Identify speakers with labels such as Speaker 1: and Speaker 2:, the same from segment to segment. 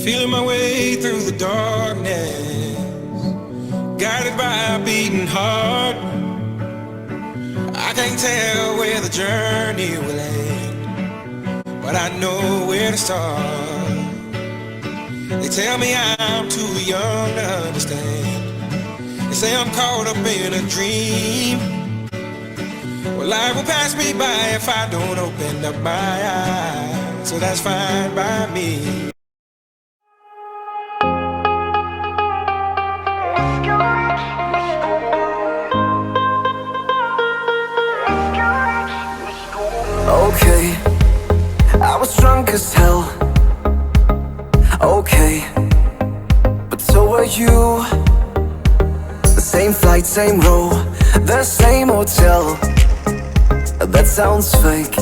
Speaker 1: Feeling my way through the darkness, guided by a beating heart. I can't tell where the journey will end, but I know where to start. They tell me I'm too young to understand. They say I'm caught up in a dream. Well, life will pass me by if I don't open up my eyes, so that's fine by me.
Speaker 2: Okay, I was drunk as hell. Okay, but so were you. The same flight, same row, the same hotel. That sounds fake,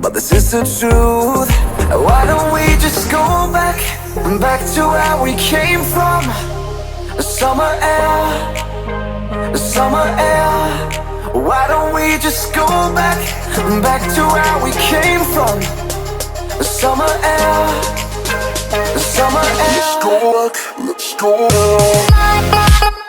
Speaker 2: but this is the truth. Why don't we just go back to where we came from? The summer air, the summer air. Why don't we just go back to where we came from? The summer air, the summer air. Let's go back, let's go.